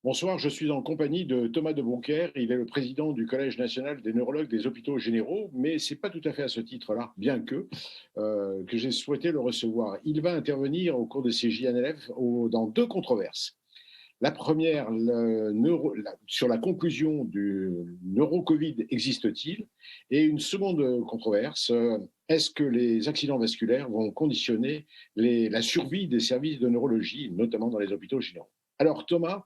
Bonsoir, je suis en compagnie de Thomas de Boncaire. Il est le président du Collège national des neurologues des hôpitaux généraux, mais ce n'est pas tout à fait à ce titre-là, bien que j'ai souhaité le recevoir. Il va intervenir au cours de ces JNLF dans deux controverses. La première, sur la conclusion du neuro-Covid existe-t-il? Et une seconde controverse, est-ce que les accidents vasculaires vont conditionner la survie des services de neurologie, notamment dans les hôpitaux généraux? Alors Thomas,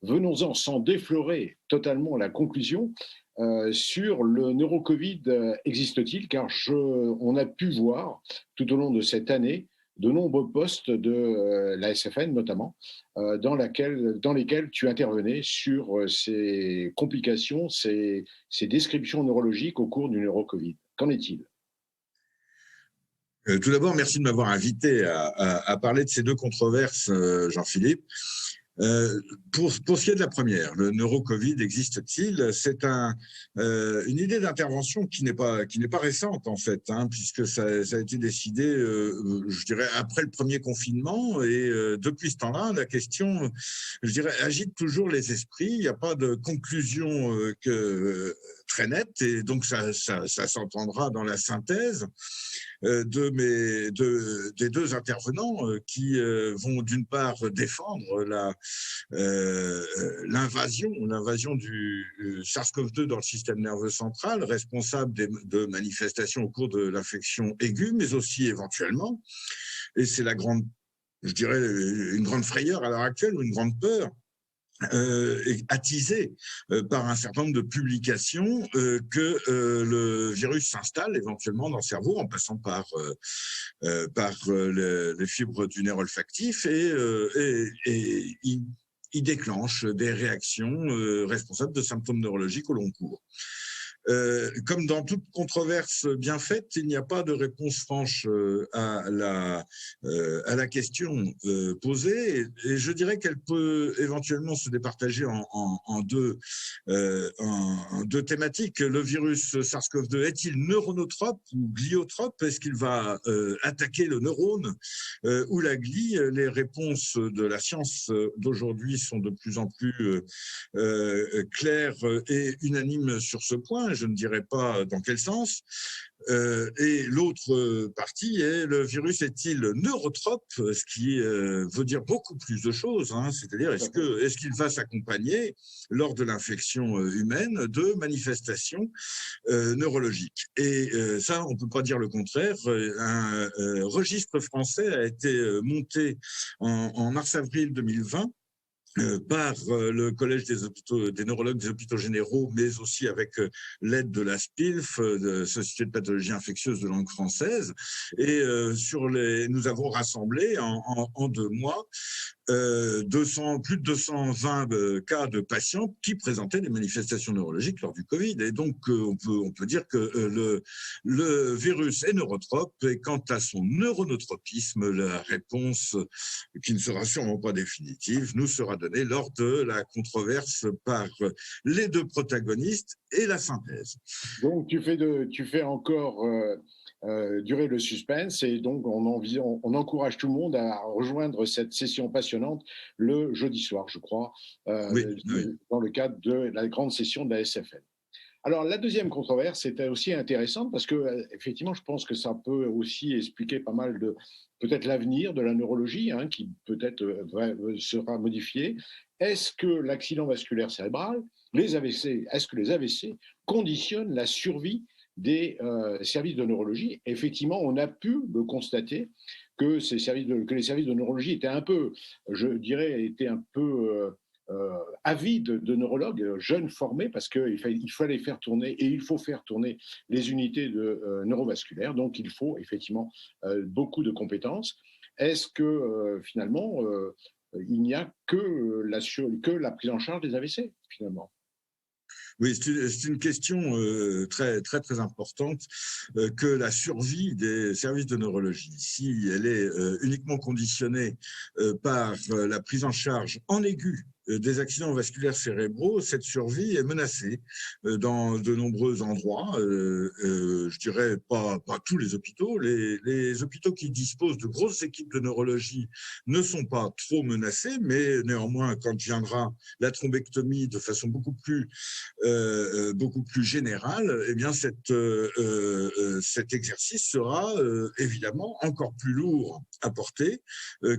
venons-en sans déflorer totalement la conclusion sur le neuro-Covid existe-t-il? Car on a pu voir tout au long de cette année de nombreux postes de la SFN notamment, dans lesquels tu intervenais sur ces complications, ces descriptions neurologiques au cours du neuro-Covid. Qu'en est-il? Tout d'abord, merci de m'avoir invité à parler de ces deux controverses, Jean-Philippe. Pour ce qui est de la première, le neuro-Covid existe-t-il? C'est une idée d'intervention qui n'est pas récente en fait, puisque ça a été décidé, je dirais, après le premier confinement, et depuis ce temps-là, la question, je dirais, agite toujours les esprits. Il n'y a pas de conclusion très nette, et donc ça s'entendra dans la synthèse des deux intervenants qui vont d'une part défendre l'invasion du SARS-CoV-2 dans le système nerveux central, responsable de manifestations au cours de l'infection aiguë, mais aussi éventuellement, et c'est je dirais, une grande frayeur à l'heure actuelle, ou une grande peur, attisé par un certain nombre de publications que le virus s'installe éventuellement dans le cerveau en passant par les fibres du nerf olfactif et il déclenche des réactions responsables de symptômes neurologiques au long cours. Comme dans toute controverse bien faite, il n'y a pas de réponse franche à la question posée, et je dirais qu'elle peut éventuellement se départager en deux thématiques. Le virus SARS-CoV-2 est-il neuronotrope ou gliotrope? Est-ce qu'il va attaquer le neurone ou la glie? Les réponses de la science d'aujourd'hui sont de plus en plus claires et unanimes sur ce point. Je ne dirais pas dans quel sens. Et l'autre partie est: le virus est-il neurotrope, ce qui veut dire beaucoup plus de choses, c'est-à-dire est-ce qu'il va s'accompagner lors de l'infection humaine de manifestations neurologiques. Et ça, on ne peut pas dire le contraire. Un registre français a été monté en mars-avril 2020 par le Collège des neurologues des hôpitaux généraux, mais aussi avec l'aide de la SPILF, de Société de pathologie infectieuse de langue française. Et nous avons rassemblé en 2 mois plus de 220 cas de patients qui présentaient des manifestations neurologiques lors du Covid. Et donc, on peut dire que le virus est neurotrope, et quant à son neuronotropisme, la réponse, qui ne sera sûrement pas définitive, nous sera donnée lors de la controverse par les deux protagonistes et la synthèse. Donc, tu fais encore durer le suspense, et donc on encourage tout le monde à rejoindre cette session passionnante le jeudi soir, je crois, Oui. dans le cadre de la grande session de la SFN. Alors, la deuxième controverse était aussi intéressante parce que, effectivement, je pense que ça peut aussi expliquer pas mal de, peut-être, l'avenir de la neurologie, qui peut-être sera modifié. Est-ce que l'accident vasculaire cérébral, les AVC, est-ce que les AVC conditionnent la survie des services de neurologie? Effectivement, on a pu le constater que les services de neurologie étaient un peu, je dirais, avides de neurologues jeunes formés, parce qu'il fallait faire tourner, et il faut faire tourner les unités de neurovasculaires. Donc, il faut effectivement beaucoup de compétences. Est-ce que finalement, il n'y a que la prise en charge des AVC, finalement? Oui, c'est une question très, très, très importante, que la survie des services de neurologie. Si elle est uniquement conditionnée par la prise en charge en aigu des accidents vasculaires cérébraux, cette survie est menacée dans de nombreux endroits. Je dirais pas tous les hôpitaux. Les hôpitaux qui disposent de grosses équipes de neurologie ne sont pas trop menacés, mais néanmoins, quand viendra la thrombectomie de façon beaucoup plus générale, eh bien cet exercice sera évidemment encore plus lourd à porter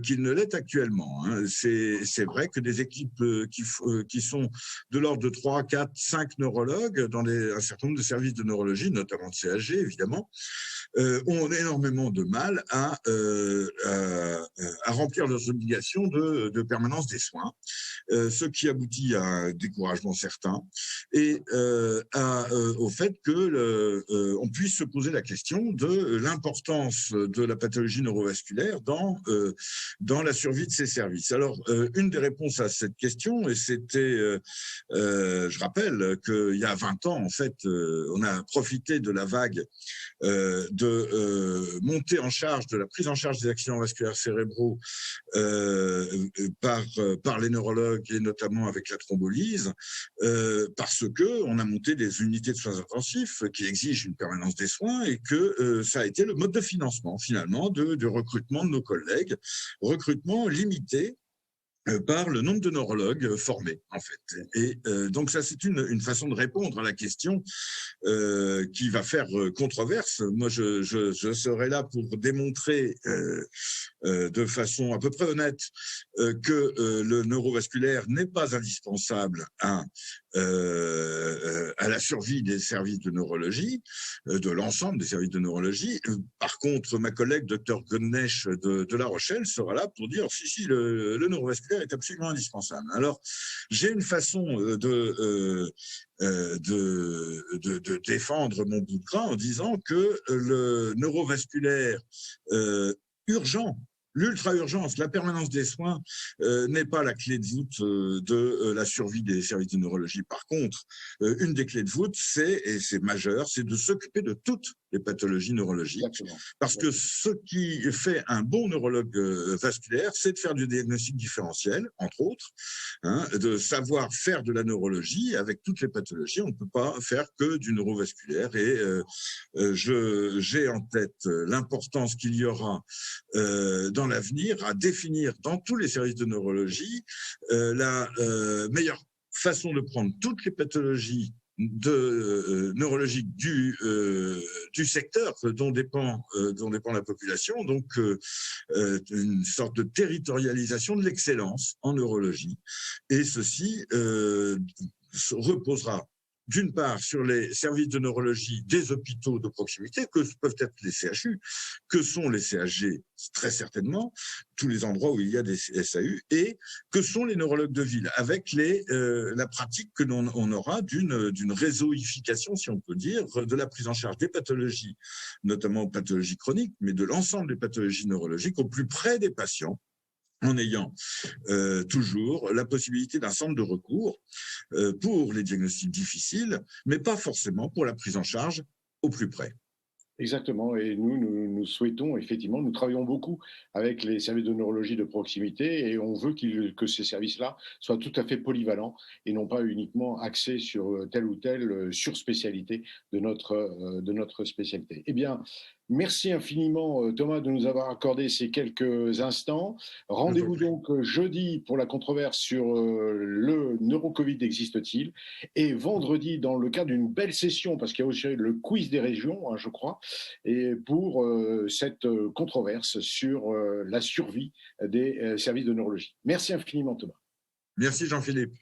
qu'il ne l'est actuellement. Hein. C'est vrai que des équipes qui sont de l'ordre de 3, 4, 5 neurologues dans un certain nombre de services de neurologie, notamment de CHG évidemment, ont énormément de mal à remplir leurs obligations de permanence des soins, ce qui aboutit à un découragement certain et au fait que on puisse se poser la question de l'importance de la pathologie neurovasculaire dans la survie de ces services. Alors, une des réponses à cette question, et c'était, je rappelle qu'il y a 20 ans, en fait, on a profité de la vague de montée en charge, de la prise en charge des accidents vasculaires cérébraux par les neurologues et notamment avec la thrombolyse, parce que on a monté des unités de soins intensifs qui exigent une permanence des soins et que ça a été le mode de financement finalement de recrutement de nos collègues, recrutement limité par le nombre de neurologues formés, en fait. Et donc ça, c'est une façon de répondre à la question qui va faire controverse. Moi, je serai là pour démontrer de façon à peu près honnête que le neurovasculaire n'est pas indispensable à la survie des services de neurologie, de l'ensemble des services de neurologie. Par contre, ma collègue Dr Godnesh de La Rochelle sera là pour dire si le neurovasculaire est absolument indispensable. Alors, j'ai une façon de défendre mon bout de gras en disant que le neurovasculaire urgent, l'ultra-urgence, la permanence des soins n'est pas la clé de voûte de la survie des services de neurologie. Par contre, une des clés de voûte, et c'est majeur, c'est de s'occuper de toutes les pathologies neurologiques. Exactement. Parce que ce qui fait un bon neurologue vasculaire, c'est de faire du diagnostic différentiel, entre autres, hein, de savoir faire de la neurologie avec toutes les pathologies. On ne peut pas faire que du neurovasculaire. Et j'ai en tête l'importance qu'il y aura dans l'avenir à définir dans tous les services de neurologie la meilleure façon de prendre toutes les pathologies neurologiques du secteur dont dépend la population, donc une sorte de territorialisation de l'excellence en neurologie. Et ceci reposera d'une part sur les services de neurologie des hôpitaux de proximité, que peuvent être les CHU, que sont les CHG, très certainement, tous les endroits où il y a des SAU, et que sont les neurologues de ville, avec la pratique que l'on aura d'une réseauification, si on peut dire, de la prise en charge des pathologies, notamment pathologies chroniques, mais de l'ensemble des pathologies neurologiques au plus près des patients, en ayant toujours la possibilité d'un centre de recours pour les diagnostics difficiles, mais pas forcément pour la prise en charge au plus près. Exactement, et nous souhaitons, effectivement, nous travaillons beaucoup avec les services de neurologie de proximité et on veut que ces services-là soient tout à fait polyvalents et non pas uniquement axés sur telle ou telle surspécialité de notre spécialité. Eh bien, merci infiniment Thomas de nous avoir accordé ces quelques instants. Rendez-vous donc jeudi pour la controverse sur le neurocovid existe-t-il et vendredi dans le cadre d'une belle session, parce qu'il y a aussi le quiz des régions, hein, je crois, et pour cette controverse sur la survie des services de neurologie. Merci infiniment Thomas. Merci Jean-Philippe.